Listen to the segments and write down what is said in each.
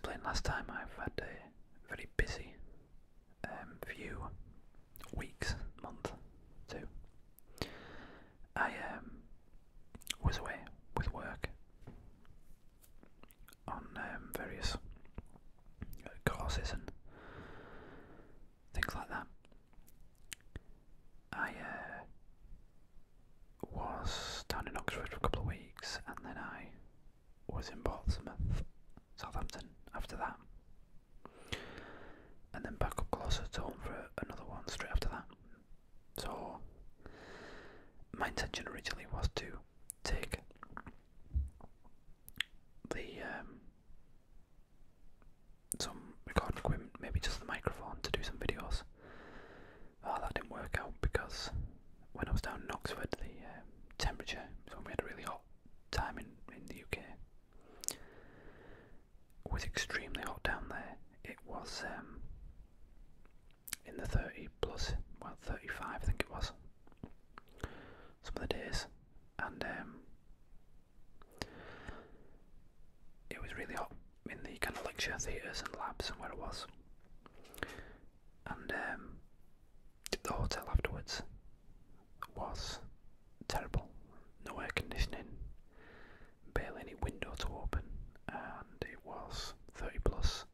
explained last time, I've had a very busy few weeks, month, too. I was away with work on various courses and things like that. I was down in Oxford for a couple of weeks, and then I was in Portsmouth, Southampton after that, and then back up closer to home for another one straight after that. So my intention originally was to take the some recording equipment, maybe just the microphone, to do some videos. Oh, that didn't work out because when I was down in Oxford, the temperature, so we had a really hot time in the UK, was extremely hot down there. It was in the 30 plus, well 35 I think it was, some of the days, and it was really hot in the kind of lecture theatres and labs and where it was, and the hotel afterwards was terrible. No air conditioning, barely any window to open, and it was 30 plus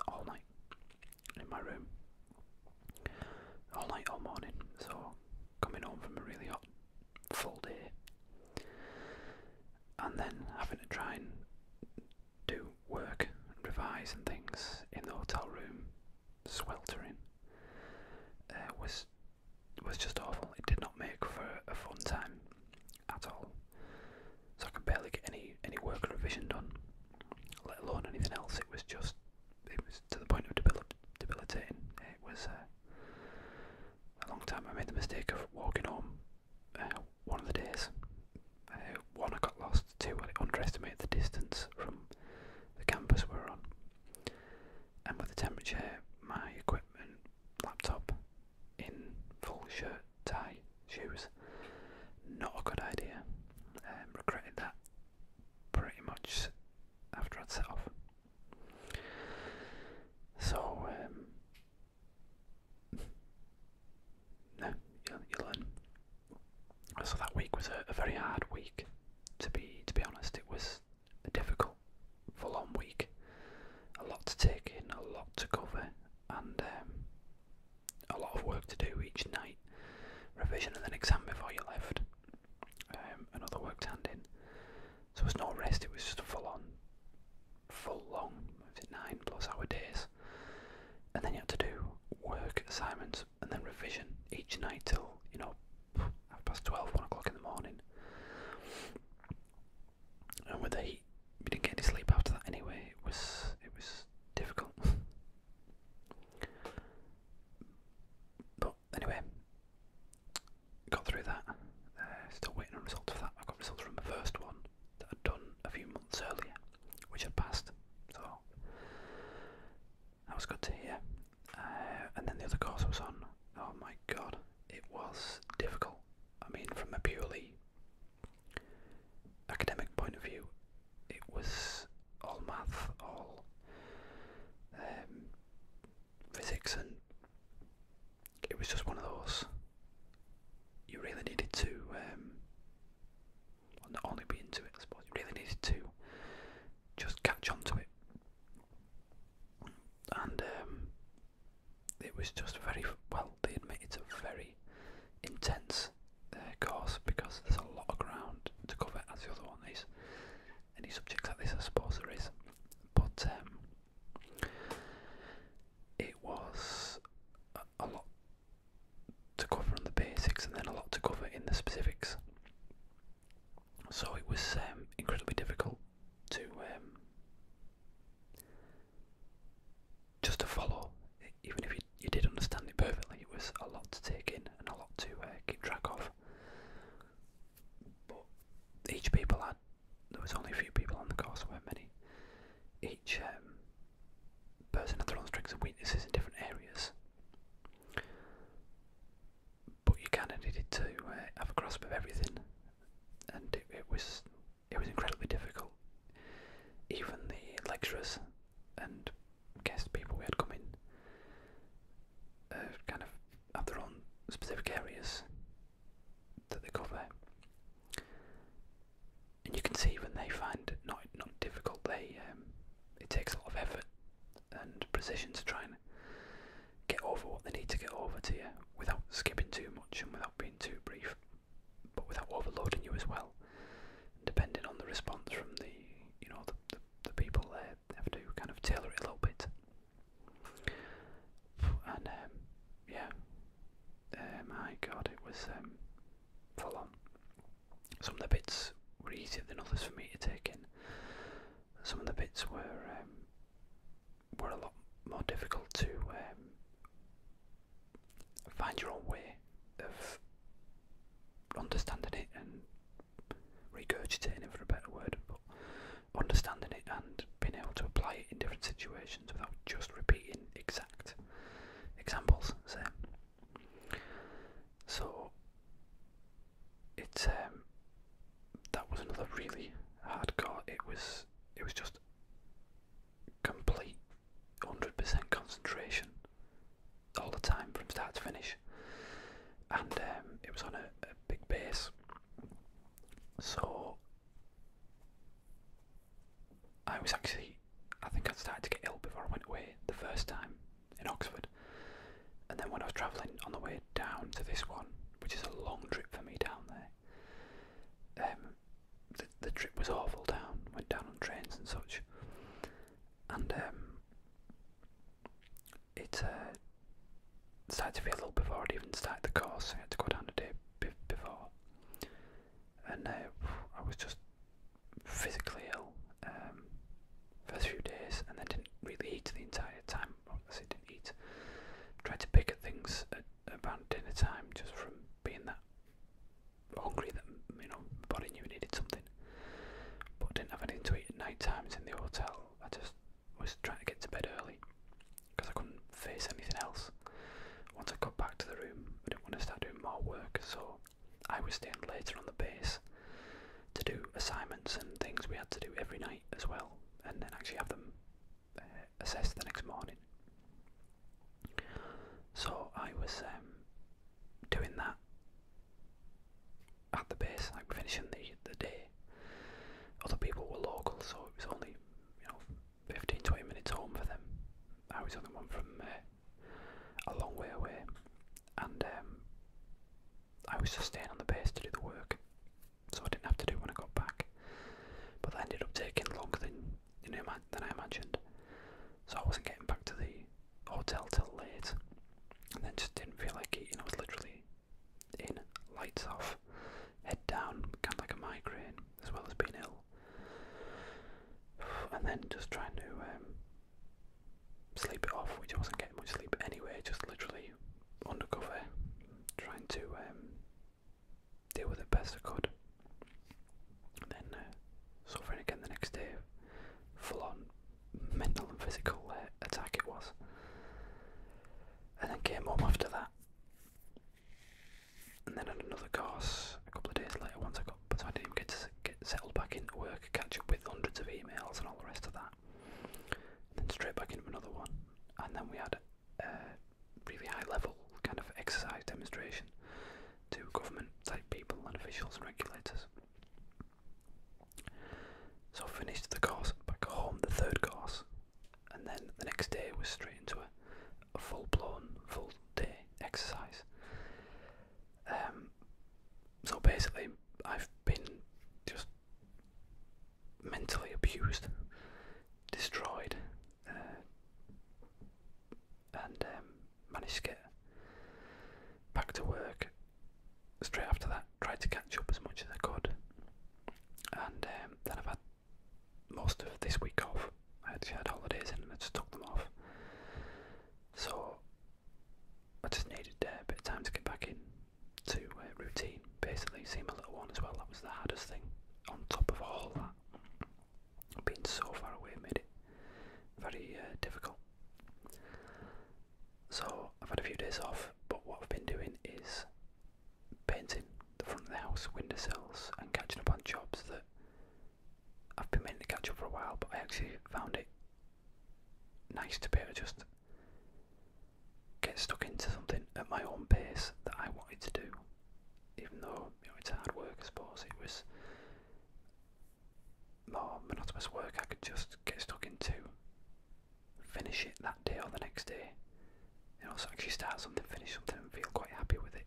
all night in my room, all night, all morning. So coming home from a really hot full day and then having to try and do work and revise and things in the hotel room, sweltering, was just awful. It did not make for a fun time at all. So I could barely get any work or revision done, let alone anything else. It was to the point of debilitating. It was a long time. I made the mistake of walking home one of the days. One, I got lost. Two, I underestimated the distance from the campus we were on. And with the temperature, my equipment, laptop, in full shirt, tie, shoes, not a good idea. Regretted that pretty much after I'd set off. So, no, you learn. So that week was a very hard week, to be honest. It was a difficult, full-on week. A lot to take in, a lot to cover, and a lot of work to do each night. Revision and then exam before you left. Another work to hand in. So there was no rest. It was just a full-on, long, 9+ hour days. And then you had to do work, assignments, and then revision each night till 12, 1 o'clock in the morning. And with the heat, we didn't get any sleep after that anyway. It was difficult. But anyway, got through that. Still waiting on results for that. I got results from the first one that I'd done a few months earlier, which had passed. So that was good to hear. And then the other course I was on, oh my god, it was difficult. I mean, from a purely academic point of view, it was all math, all physics, and it was just one of those. You really needed to, well, not only be into it, I suppose, you really needed to just catch on to it. And it was just very, well, they admit it's a very intense course, because there's a lot of ground to cover, as the other one is. Any subjects like this, I suppose there is. But it was a lot to cover on the basics, and then a lot to cover in the specifics. So it was incredibly difficult to just to follow. Even if you did understand it perfectly, it was a lot to take in and a lot to keep track of. But each people had, there was only a few people on the course, there weren't many. Each person had their own strengths and weaknesses in different areas. But you kind of needed to have a grasp of everything, and it was incredibly difficult. Even the lecturers and position to try and get over what they need to get over to you without skipping too much and without being too brief, but without overloading you as well. Depending on the response from the people there, they have to kind of tailor it a little bit. And my God, it was full on. Some of the bits were easier than others for me to take in. Some of the bits were a lot more difficult to find your own way of understanding it and regurgitating it, for a better word, but understanding it and being able to apply it in different situations without just repeating exact examples. So it's that was another really hard core. It was just complete 100% concentration all the time from start to finish, and it was on a big base, so I think I started to get ill before I went away the first time in Oxford, and then when I was travelling on the way down to this one, which is a long trip for me down there, the trip was awful went down on trains and such, and it started to feel ill before I'd even started the course. I had to go down the day before, and I was just physically ill for a few days, and then didn't really eat the entire time. Obviously didn't eat. Tried to pick at things at about dinner time, just from being that hungry that my body knew it needed something. But didn't have anything to eat at night times in the hotel. I just was trying to get to bed early because I couldn't face anything else. Once I got back to the room, I didn't want to start doing more work, so I was staying later on the base to do assignments and things we had to do every night as well, and then actually have them assessed the next morning. So I was doing that at the base, like finishing the day. Other people were local, so it was only 15-20 minutes home for them. I was the only one from a long way away, and I was just staying on the base to do the work, so I didn't have to do when I got back. But that ended up taking longer than I imagined, so I wasn't getting back to the hotel till late, and then just didn't feel like eating. I was literally in, lights off, head down, kind of like a migraine, as well as being ill, and then just trying to sleep it off, which I wasn't getting much sleep anyway, just literally undercover, trying to deal with it best I could. And then suffering again the next day, full on mental and physical attack it was. And then came home after that, and then had another course a couple of days later once I got, so I didn't even get to get settled back into work, catch up with hundreds of emails and all the rest of that. Then straight back into another one, and then we had a really high level kind of exercise demonstration to government type people and officials and regulators. So I finished the course, back home, the third course, and then the next day was straight into a full-blown, full-day exercise. So basically I've been just mentally abused, destroyed, and managed to get back to work straight after that. Tried to catch up as much as I could, and then I've had most of this week off. I actually had holidays in and I just took them off, so I just needed a bit of time to get back in to routine, basically. See my little one as well. That was the hardest thing on top of all that. Being so far away made it very difficult. So I've had a few days off, but what I've been doing is painting the front of the house, windowsills, and catching up on jobs that I've been meaning to catch up for a while, but I actually found it nice to be able to just get stuck into something at my own pace that I wanted to do, even though it's hard work. I suppose it was more monotonous work I could just get stuck into, finish finish it that day or the next day. You know, so actually start something, finish something, and feel quite happy with it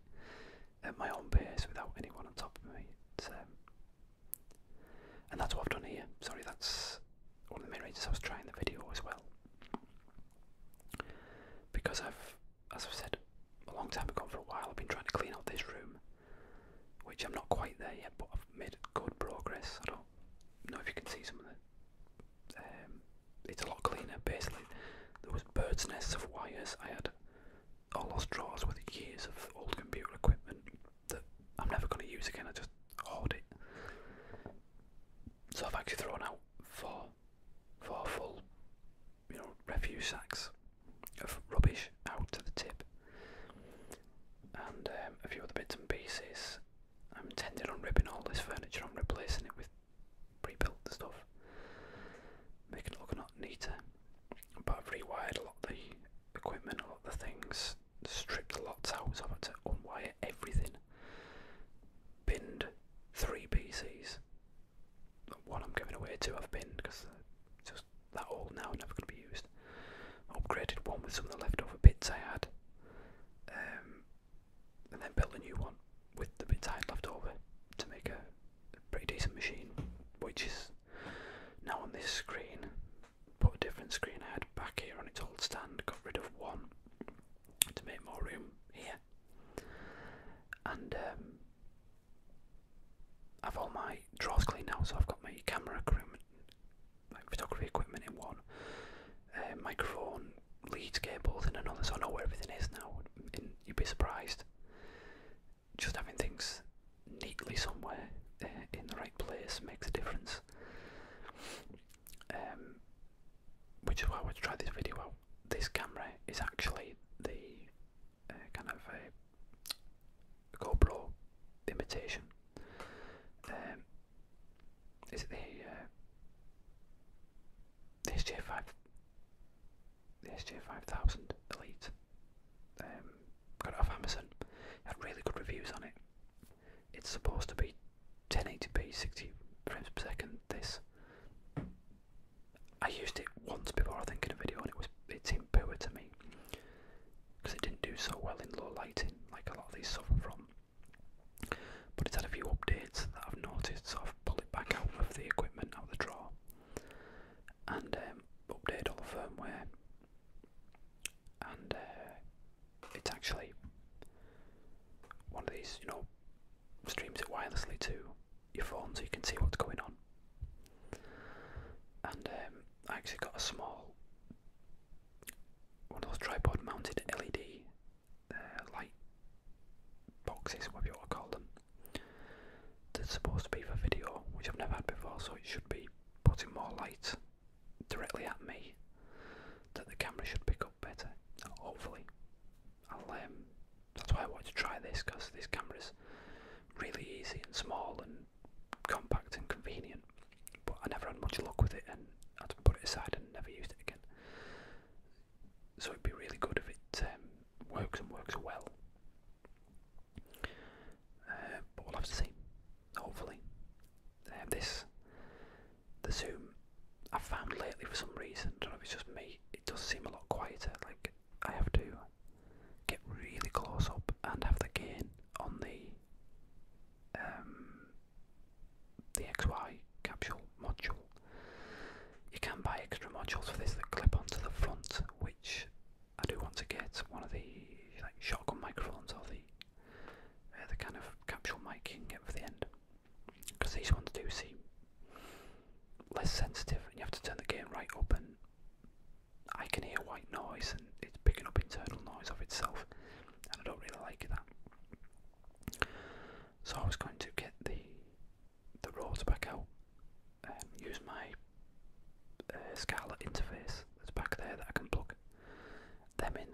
at my own pace without anyone on top of me. And that's what I've done here. Sorry, that's one of the main reasons I was trying the video as well. Because as I've said a long time ago, for a while, I've been trying to clean out this room, which I'm not quite there yet, but I've made good progress. I don't know if you can see some of the. It's a lot cleaner. Basically, there was birds' nests of wires. I had all those drawers with years of old computer equipment that I'm never going to use again. I just hoard it. So I've actually thrown out four full, you know, refuse sacks of rubbish out to the tip, and a few other bits and pieces. I'm intending on ripping all this furniture and replacing it with pre-built stuff, making it look a lot neater. But I've rewired a lot of the equipment, a lot of the things, stripped the lots out, so I've had to unwire everything. Binned 3 PCs. One I'm giving away, 2 I've binned because it's just that old now, never going to be used. Upgraded one with some of the leftover bits I had, and then built a new one with the bits I had left over to make a pretty decent machine, which is now on this screen. Put a different screen I had back here on its old stand, got rid of one to make more room here, and I've all my drawers clean now, so I've got my camera equipment, my photography equipment in one, microphone, leads, cables in another, so I know where everything is now. And you'd be surprised, just having things neatly somewhere in the right place makes a difference. Which is why I want to try this video out. This camera is actually the kind of a GoPro imitation. Is it the SJ5000 Elite? Got it off Amazon. Had really good reviews on it. It's supposed to be 1080p, 60 frames per second. This, I used it once before, I think, in a video, and it seemed poor to me because it didn't do so well in low lighting, like a lot of these suffer from. But it's had a few updates that I've noticed, so I've pulled it back out of the equipment, out of the drawer, and updated all the firmware. And it's actually one of these, you know, streams it wirelessly to your phone so you can see what's going on. And I actually got a small, one of those tripod mounted LED light boxes, whatever you want to call them, that's supposed to be for video, which I've never had before, so it should be putting more light directly at me that the camera should pick up better, hopefully. That's why I wanted to try this, because this camera's really easy and small and compact and convenient, but I never had much luck with it and I had to put it aside and never used it again. So it'd be really good if it works and works well. But we'll have to see, hopefully. The zoom I've found lately, for some reason, I don't know if it's just me, it does seem a lot quieter. Like, I have to get really close up and have the gain on the XY capsule module. You can buy extra modules for this that clip onto the front, which I do want to get. One of the like shotgun microphones, or the kind of capsule mic you can get for the end, because these ones do seem less sensitive, and you have to turn the gain right up, and I can hear white noise, and it's picking up internal noise of itself, and I don't really like that. So I was going to get the rods back out, use my Scarlett interface that's back there that I can plug them in